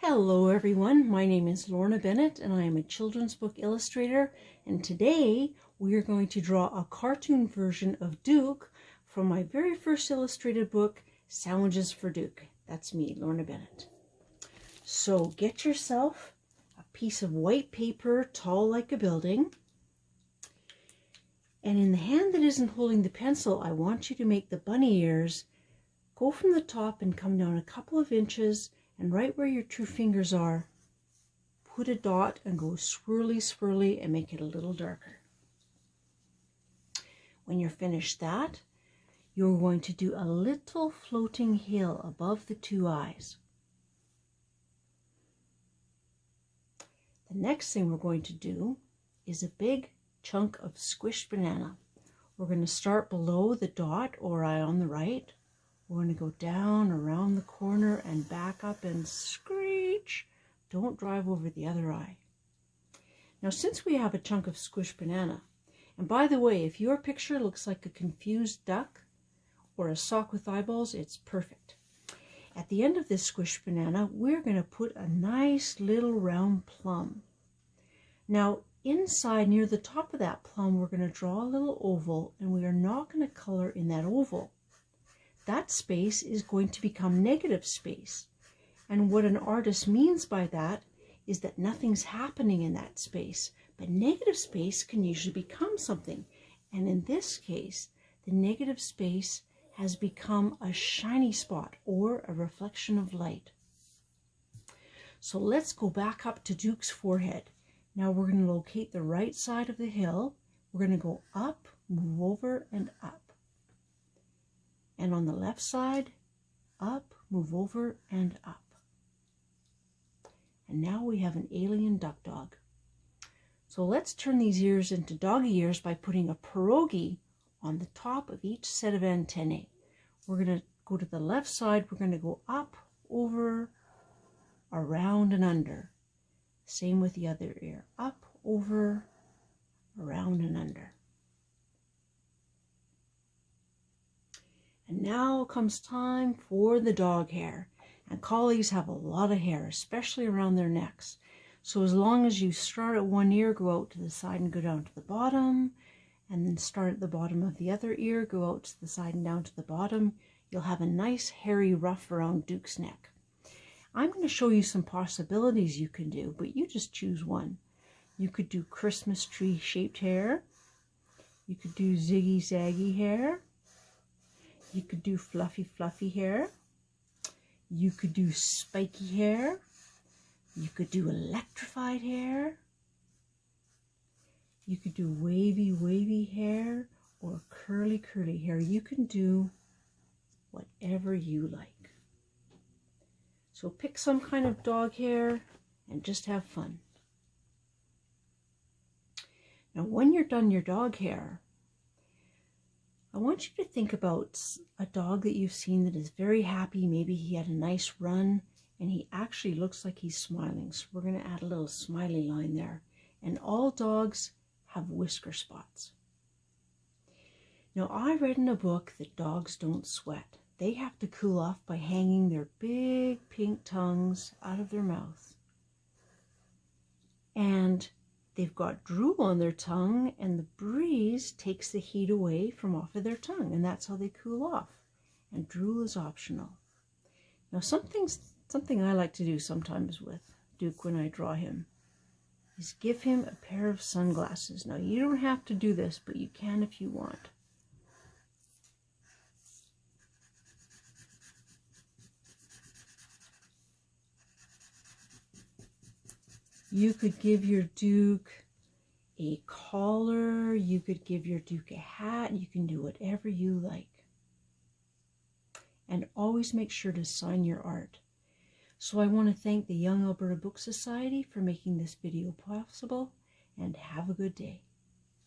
Hello everyone, my name is Lorna Bennett and I am a children's book illustrator, and today we are going to draw a cartoon version of Duke from my very first illustrated book, Sandwiches for Duke. That's me, Lorna Bennett. So get yourself a piece of white paper tall like a building, and in the hand that isn't holding the pencil, I want you to make the bunny ears go from the top and come down a couple of inches, and right where your two fingers are, put a dot and go swirly, swirly and make it a little darker. When you're finished that, you're going to do a little floating hill above the two eyes. The next thing we're going to do is a big chunk of squished banana. We're going to start below the dot or eye on the right. We're going to go down around the corner and back up and screech. Don't drive over the other eye. Now, since we have a chunk of squished banana, and by the way, if your picture looks like a confused duck or a sock with eyeballs, it's perfect. At the end of this squished banana, we're going to put a nice little round plum. Now, inside near the top of that plum, we're going to draw a little oval, and we are not going to color in that oval. That space is going to become negative space. And what an artist means by that is that nothing's happening in that space. But negative space can usually become something. And in this case, the negative space has become a shiny spot or a reflection of light. So let's go back up to Duke's forehead. Now we're going to locate the right side of the hill. We're going to go up, move over, and up. And on the left side, up, move over, and up. And now we have an alien duck dog. So let's turn these ears into doggy ears by putting a pierogi on the top of each set of antennae. We're going to go to the left side. We're going to go up, over, around, and under. Same with the other ear. Up, over, around, and under. And now comes time for the dog hair. And collies have a lot of hair, especially around their necks. So as long as you start at one ear, go out to the side and go down to the bottom, and then start at the bottom of the other ear, go out to the side and down to the bottom, you'll have a nice hairy ruff around Duke's neck. I'm going to show you some possibilities you can do, but you just choose one. You could do Christmas tree shaped hair. You could do ziggy zaggy hair. You could do fluffy, fluffy hair. You could do spiky hair. You could do electrified hair. You could do wavy, wavy hair or curly, curly hair. You can do whatever you like. So pick some kind of dog hair and just have fun. Now, when you're done your dog hair, I want you to think about a dog that you've seen that is very happy. Maybe he had a nice run and he actually looks like he's smiling. So we're going to add a little smiley line there. And all dogs have whisker spots. Now, I read in a book that dogs don't sweat. They have to cool off by hanging their big pink tongues out of their mouth. And they've got drool on their tongue, and the breeze takes the heat away from off of their tongue, and that's how they cool off. And drool is optional. Now, something I like to do sometimes with Duke when I draw him is give him a pair of sunglasses. Now, you don't have to do this, but you can if you want. You could give your Duke a collar, you could give your Duke a hat, you can do whatever you like. And always make sure to sign your art. So I want to thank the Young Alberta Book Society for making this video possible, and have a good day.